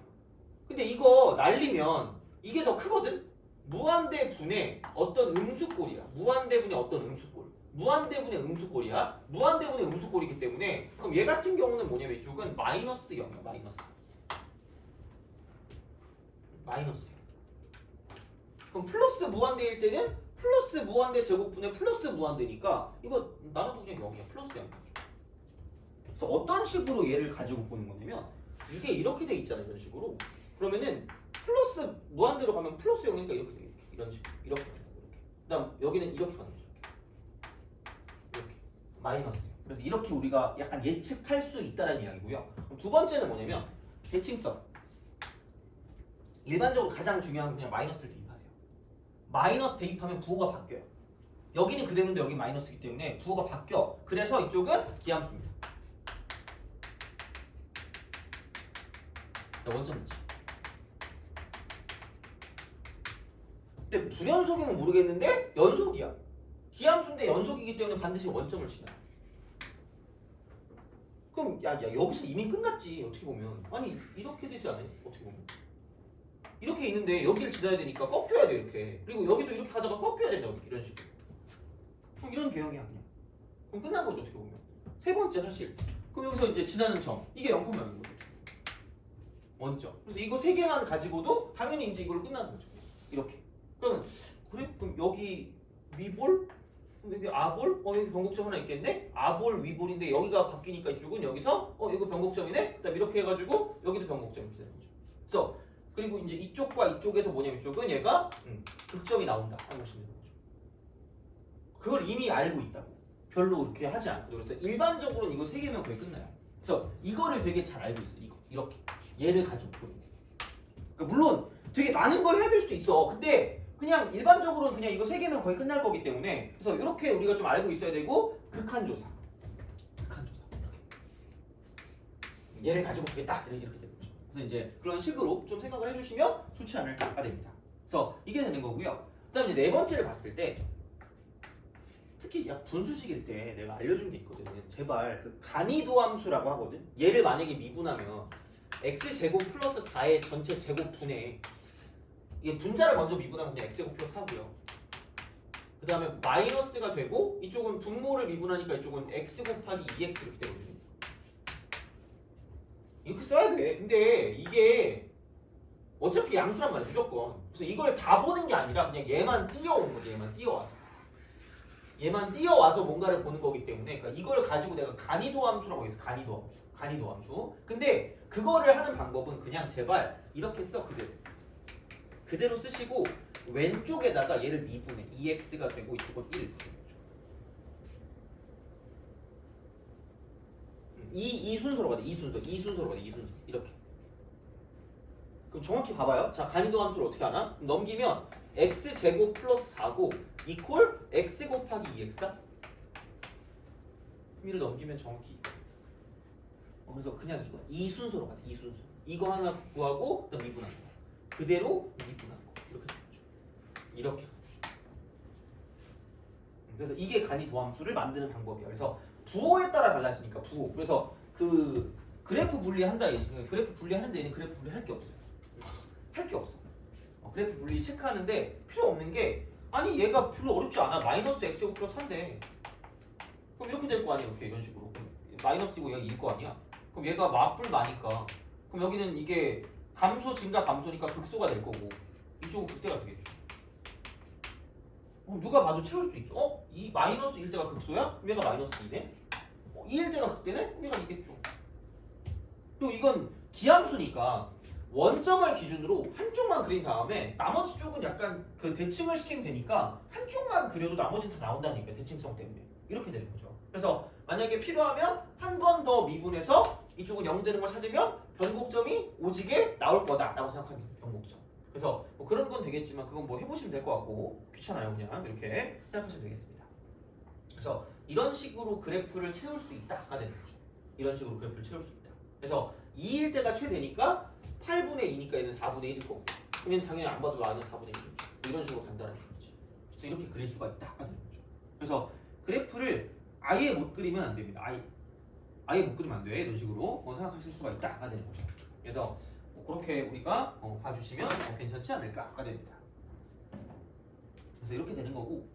근데 이거 날리면 이게 더 크거든? 무한대 분의 어떤 음수꼴이야. 무한대 분의 어떤 음수꼴. 무한대 분의 음수꼴이야. 무한대 분의 음수꼴이기 때문에 그럼 얘 같은 경우는 뭐냐면 이쪽은 마이너스 0이야. 마이너스 0. 그럼 플러스 무한대일 때는 플러스 무한대 제곱분의 플러스 무한대니까 이거 나눠도 그냥 0이야. 플러스 0. 그래서 어떤 식으로 얘를 가지고 보는 거냐면 이게 이렇게 돼 있잖아. 이런 식으로. 그러면은 플러스 무한대로 가면 플러스 0이니까 이렇게 돼. 이런 식으로. 이렇게. 그다음 여기는 이렇게 가는 거죠. 이렇게. 마이너스. 그래서 이렇게 우리가 약간 예측할 수 있다는 이야기고요. 그럼 두 번째는 뭐냐면 대칭성. 일반적으로 가장 중요한 건 그냥 마이너스를 대입하세요. 마이너스 대입하면 부호가 바뀌어요. 여기는 그대로인데 여기 마이너스이기 때문에 부호가 바뀌어. 그래서 이쪽은 기함수입니다. 원점 있지. 근데 불연속이면 모르겠는데 연속이야. 기함수인데 연속이기 때문에 반드시 원점을 치나요. 그럼 야 여기서 이미 끝났지. 어떻게 보면 아니 이렇게 되지 않아요? 어떻게 보면 이렇게 있는데 여기를 지나야 되니까 꺾여야 돼 이렇게. 그리고 여기도 이렇게 가다가 꺾여야 된다 이런 식으로. 그럼 이런 개형이야 그냥. 그럼 끝난 거죠 어떻게 보면. 세 번째 사실. 그럼 여기서 이제 지나는 점 이게 0,0인 거죠. 원점. 그래서 이거 세 개만 가지고도 당연히 이제 이걸로 끝나는 거죠. 이렇게. 그러면 그래? 그럼 여기 위볼? 그럼 여기 아볼? 여기 변곡점 하나 있겠네? 아볼 위볼인데 여기가 바뀌니까 이쪽은 여기서 이거 변곡점이네? 그다음 이렇게 해가지고 여기도 변곡점이 이렇게 되는 거죠. 그래서 그리고 이제 이쪽과 이쪽에서 뭐냐면 이쪽은 얘가 극점이 나온다 하고 보시면 되는 거죠. 그걸 이미 알고 있다고. 별로 그렇게 하지 않고. 그래서 일반적으로는 이거 세 개면 거의 끝나요. 그래서 이거를 되게 잘 알고 있어요. 이거 이렇게 얘를 가지고 보는 거. 그러니까 물론 되게 많은 걸 해야 될 수도 있어. 근데 그냥 일반적으로는 그냥 이거 세 개면 거의 끝날 거기 때문에 그래서 이렇게 우리가 좀 알고 있어야 되고 극한조사 이렇게 얘를 가지고 보겠다 이렇게 되는 거죠. 그래서 이제 그런 식으로 좀 생각을 해주시면 좋지 않을까 됩니다. 그래서 이게 되는 거고요. 그다음 이제 네 번째를 봤을 때 특히 분수식일 때 내가 알려준 게 있거든. 제발 그 간이도함수라고 하거든. 얘를 만약에 미분하면 x제곱 플러스 4의 전체 제곱분의 이게 분자를 먼저 미분하면 그냥 x제곱 플러스 4고요. 그 다음에 마이너스가 되고 이쪽은 분모를 미분하니까 이쪽은 x 곱하기 2x 이렇게 되거든요. 이렇게 써야 돼. 근데 이게 어차피 양수란 말이야 무조건. 그래서 이걸 다 보는 게 아니라 그냥 얘만 띄어오는 거지. 얘만 띄어와서 뭔가를 보는 거기 때문에 그러니까 이걸 가지고 내가 간이도함수라고 해서 간이도함수. 근데 그거를 하는 방법은 그냥 제발 이렇게 써 그대로 쓰시고 왼쪽에다가 얘를 미분해. 2x가 되고 이쪽은 1. 이 순서로 가야 돼. 이 순서로 가야 돼. 이렇게. 그럼 정확히 봐봐요. 자, 간이도 함수를 어떻게 하나? 넘기면 x제곱 플러스 4고 이퀄 x 곱하기 2x다. 의미를 넘기면 정확히 그래서 그냥 이거 이 순서로 가세요. 이 순서. 이거 하나 구하고 그다음 미분하는 거. 그대로 미분하는 거. 이렇게 되는 거죠. 이렇게. 그래서 이게 간이도함수를 만드는 방법이야. 그래서 부호에 따라 달라지니까 부호. 그래서 그 그래프 분리한다. 그래프 분리하는데 얘는 그래프 분리할 게 없어요. 할 게 없어. 그래프 분리 체크하는데 필요 없는 게 아니 얘가 별로 어렵지 않아. 마이너스 x제곱 플러스 3인데 그럼 이렇게 될 거 아니야. 이렇게 이런 식으로. 마이너스고 얘가 2일 거 아니야. 그럼 얘가 맞불 마니까 그럼 여기는 이게 감소 증가 감소니까 극소가 될 거고 이쪽은 극대가 되겠죠. 누가 봐도 채울 수 있죠. 이 마이너스 1대가 극소야? 그럼 얘가 마이너스 2네? 2일 때가 극대네? 그럼 얘가 이겠죠. 또 이건 기함수니까 원점을 기준으로 한쪽만 그린 다음에 나머지 쪽은 약간 그 대칭을 시키면 되니까 한쪽만 그려도 나머지는 다 나온다니까 대칭성 때문에 이렇게 되는 거죠. 그래서 만약에 필요하면 한 번 더 미분해서 이쪽은 0 되는 걸 찾으면 변곡점이 오지게 나올 거다라고 생각하면 돼요. 변곡점. 그래서 뭐 그런 건 되겠지만 그건 뭐 해보시면 될 것 같고 귀찮아요. 그냥 이렇게 생각하시면 되겠습니다. 그래서 이런 식으로 그래프를 채울 수 있다가 되는 거죠. 이런 식으로 그래프를 채울 수 있다. 그래서 2일 때가 최대니까 8분의 2니까 얘는 4분의 1일 거고 그러면 당연히 안 봐도 나는 4분의 1이죠. 이런 식으로 간다는 얘기죠. 그래서 이렇게 그릴 수가 있다가 되는 거죠. 그래서 그래프를 아예 못 그리면 안 됩니다. 아예 못 그리면 안 돼. 이런 식으로 생각하실 수가 있다가 되는 거죠. 그래서 그렇게 우리가 봐주시면 괜찮지 않을까가 됩니다. 그래서 이렇게 되는 거고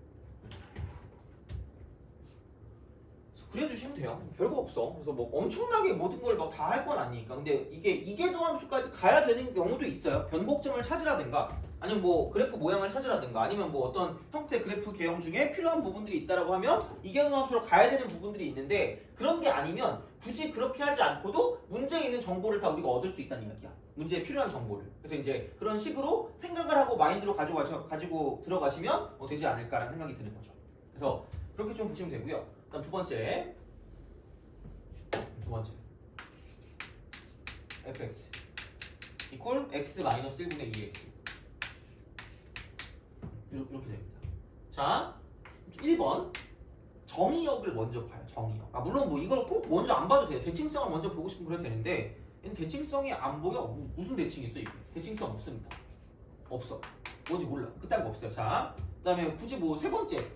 그려주시면 돼요. 별거 없어. 그래서 뭐 엄청나게 모든 걸 막 다 할 건 아니니까. 근데 이게 이계도 함수까지 가야 되는 경우도 있어요. 변곡점을 찾으라든가 아니면 뭐 그래프 모양을 찾으라든가 아니면 뭐 어떤 형태 그래프 개형 중에 필요한 부분들이 있다라고 하면 이계도 함수로 가야 되는 부분들이 있는데 그런 게 아니면 굳이 그렇게 하지 않고도 문제에 있는 정보를 다 우리가 얻을 수 있다는 이야기야. 문제에 필요한 정보를. 그래서 이제 그런 식으로 생각을 하고 마인드로 가지고 들어가시면 되지 않을까라는 생각이 드는 거죠. 그래서 그렇게 좀 보시면 되고요. 그다음 두 번째 fx 이퀄 x 마이너스 1분의 2x 이렇게 됩니다. 자 1번 정의역을 먼저 봐요. 정의역. 물론 뭐 이걸 꼭 먼저 안 봐도 돼요. 대칭성을 먼저 보고 싶으면 그래도 되는데 얘는 대칭성이 안 보여. 무슨 대칭이 있어 이게? 대칭성 없습니다. 없어. 뭔지 몰라. 그딴 거 없어요. 자 그다음에 굳이 뭐 세 번째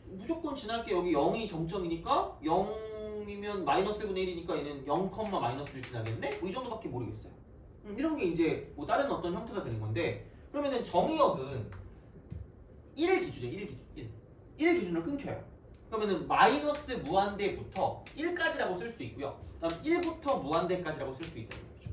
무조건 지날 게 여기 0이 정점이니까 0이면 마이너스 1분의 1이니까 얘는 0, 마이너스를 지나겠네? 뭐 이 정도밖에 모르겠어요. 이런 게 이제 뭐 다른 어떤 형태가 되는 건데 그러면은 정의역은 1의 기준이에요. 1의 기준을 끊겨요. 그러면은 마이너스 무한대부터 1까지라고 쓸 수 있고요. 그다음 1부터 무한대까지라고 쓸 수 있다는 얘기죠.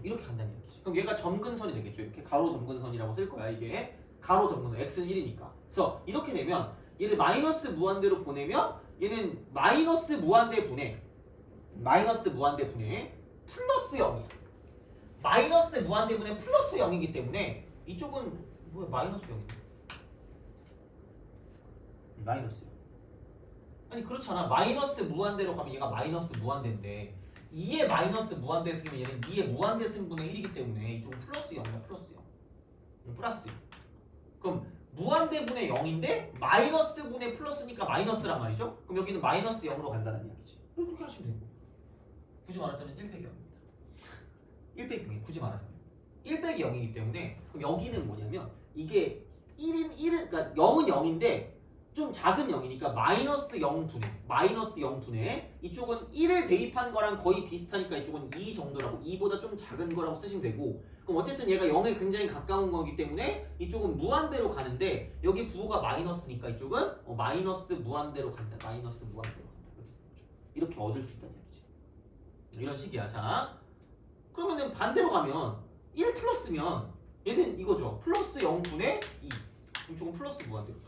이렇게 간다는 얘기죠. 그럼 얘가 점근선이 되겠죠. 이렇게 가로 점근선이라고 쓸 거야. 이게 가로 점근선 x는 1이니까. 그래서 이렇게 되면 얘를 마이너스 무한대로 보내면 얘는 마이너스 무한대 분해 플러스 0이야. 마이너스 무한대 분해 플러스 0이기 때문에 이쪽은 뭐야 마이너스 0이야. 마이너스 0. 아니 그렇잖아. 마이너스 무한대로 가면 얘가 마이너스 무한대인데 2의 마이너스 무한대 쓰면 얘는 2의 무한대 승분의 1이기 때문에 이쪽은 플러스 0이야. 플러스 0. 플러스 0. 그럼 무한대분의 0인데 마이너스 분의 플러스니까 마이너스란 말이죠. 그럼 여기는 마이너스 0으로 간다는 이야기지. 그렇게 하시면 되고 굳이 말하자면 1빼기 0입니다. 1빼기 0이 굳이 말하자면 1빼기 0이기 때문에 그럼 여기는 뭐냐면 이게 1은 그러니까 0은 0인데 좀 작은 0이니까 마이너스 0분의 이쪽은 1을 대입한 거랑 거의 비슷하니까 이쪽은 2 정도라고 2보다 좀 작은 거라고 쓰시면 되고 그럼 어쨌든 얘가 0에 굉장히 가까운 거기 때문에 이쪽은 무한대로 가는데 여기 부호가 마이너스니까 이쪽은 마이너스 무한대로 간다. 이렇게 얻을 수 있다는 얘기지. 이런 식이야. 자 그러면은 반대로 가면 1 플러스면 얘는 이거죠. 플러스 0분의 2 이쪽은 플러스 무한대로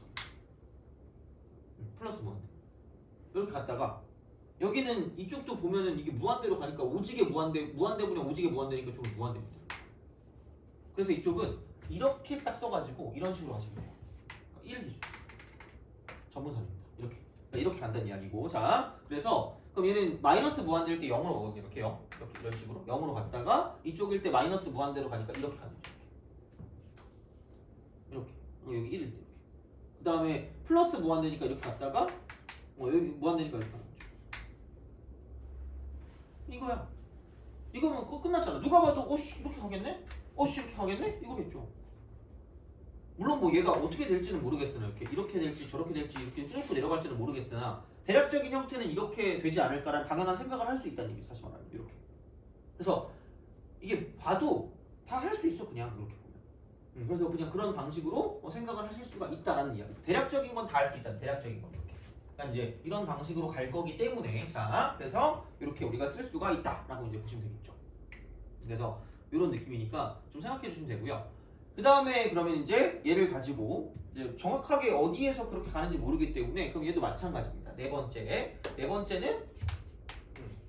플러스 무한대 이렇게 갔다가 여기는 이쪽도 보면은 이게 무한대로 가니까 오지게 무한대분의 오지게 무한대니까 좀 무한대입니다. 그래서 이쪽은 이렇게 딱 써가지고 이런 식으로 하시면 돼요. 1 기준 전문선입니다. 이렇게 간다는 이야기고 자 그래서 그럼 얘는 마이너스 무한대일 때 0으로 가거든요. 이렇게 이런 식으로 0으로 갔다가 이쪽일 때 마이너스 무한대로 가니까 이렇게 가는 거죠. 이렇게 여기 1일 때 그 다음에 플러스 무한대니까 이렇게 갔다가 여기 무한대니까 이렇게 가는 거죠. 이거야. 이거면 끝났잖아. 누가 봐도 이렇게 가겠네? 이렇게 가겠네? 이거겠죠. 물론 뭐 얘가 어떻게 될지는 모르겠으나 이렇게 될지 저렇게 될지 이렇게 쭉 내려갈지는 모르겠으나 대략적인 형태는 이렇게 되지 않을까라는 당연한 생각을 할 수 있다는 얘기 사실 말하면 이렇게. 그래서 이게 봐도 다 할 수 있어 그냥 이렇게 보면. 그래서 그냥 그런 방식으로 생각을 하실 수가 있다라는 이야기. 대략적인 건 다 할 수 있다. 대략적인 건 이렇게. 그러니까 이제 이런 방식으로 갈 거기 때문에 자 그래서 이렇게 우리가 쓸 수가 있다라고 이제 보시면 되겠죠. 그래서 이런 느낌이니까 좀 생각해 주시면 되고요. 그 다음에 그러면 이제 얘를 가지고 이제 정확하게 어디에서 그렇게 가는지 모르기 때문에 그럼 얘도 마찬가지입니다. 네 번째는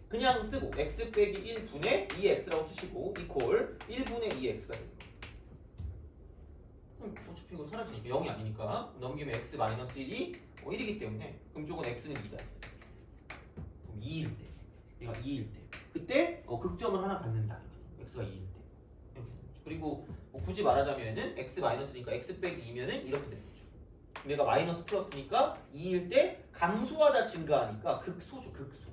그냥 쓰고 x 빼기 1분의 2x라고 쓰시고 이퀄 1분의 2x가 됩니다. 어차피 이거 사라지니까 0이 아니니까 넘기면 x 마이너스 1이 1이기 때문에 그럼 이쪽은 x는 2다. 그럼 2일 때 얘가 2일 때 그때 극점을 하나 받는다. 이렇게 x가 2일 때 이렇게 되는 거죠. 그리고 뭐 굳이 말하자면은 x 마이너스니까 x 빼기 2면은 이렇게 되는 거죠. 얘가 마이너스 플러스니까 2일 때 감소하다 증가하니까 극소죠. 극소.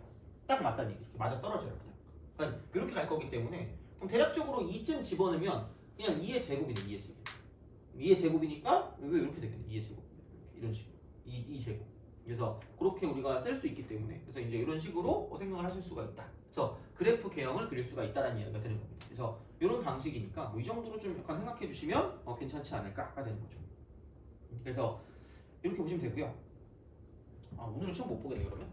딱 맞다는 얘기죠. 맞아 떨어져요. 그냥. 그러니까 이렇게 갈 거기 때문에 그럼 대략적으로 2쯤 집어넣으면 그냥 2의 제곱이네. 2의 제곱. 2의 제곱이니까 이거 이렇게 되겠네. 2의 제곱. 이런 식으로. 2 제곱. 그래서 그렇게 우리가 쓸 수 있기 때문에 그래서 이제 이런 식으로 생각을 하실 수가 있다. 그래서 그래프 개형을 그릴 수가 있다는 이야기가 되는 겁니다. 그래서 이런 방식이니까 뭐이 정도로 좀 약간 생각해 주시면 괜찮지 않을까가 되는 거죠. 그래서 이렇게 보시면 되고요. 오늘은 시험 못 보겠네 그러면.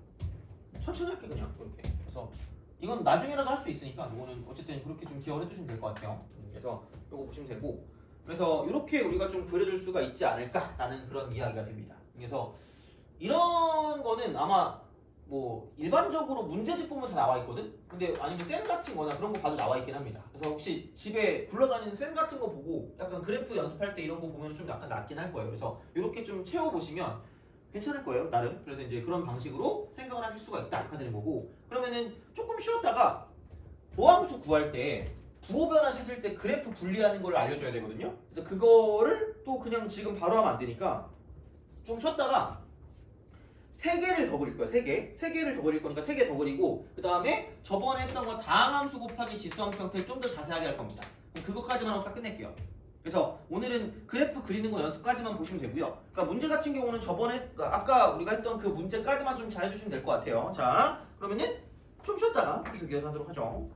천천히 할게 그냥 이렇게. 그래서 이건 나중에라도 할 수 있으니까 이거는 어쨌든 그렇게 좀 기억을 해두시면 될 것 같아요. 그래서 이거 보시면 되고 그래서 이렇게 우리가 좀 그려줄 수가 있지 않을까라는 그런 이야기가 됩니다. 그래서 이런 거는 아마 뭐 일반적으로 문제집 보면 다 나와 있거든. 근데 아니면 쌤 같은 거나 그런 거 봐도 나와 있긴 합니다. 그래서 혹시 집에 굴러다니는 쌤 같은 거 보고 약간 그래프 연습할 때 이런 거 보면 좀 약간 낫긴 할 거예요. 그래서 이렇게 좀 채워보시면 괜찮을 거예요, 나름. 그래서 이제 그런 방식으로 생각을 하실 수가 있다 이렇게 되는 거고 그러면은 조금 쉬었다가 보함수 구할 때 부호 변화 찾을 때 그래프 분리하는 걸 알려줘야 되거든요. 그래서 그거를 또 그냥 지금 바로 하면 안 되니까 좀 쉬었다가 3개를 더 그릴 거야. 3개를 더 그릴 거니까 3개 더 그리고 그 다음에 저번에 했던 거 다항함수 곱하기 지수함수 형태를 좀 더 자세하게 할 겁니다. 그럼 그것까지만 하고 딱 끝낼게요. 그래서 오늘은 그래프 그리는 거 연습까지만 보시면 되고요. 그러니까 문제 같은 경우는 저번에 아까 우리가 했던 그 문제까지만 좀 잘해주시면 될 것 같아요. 자, 그러면은 좀 쉬었다가 계속 이어가도록 하죠.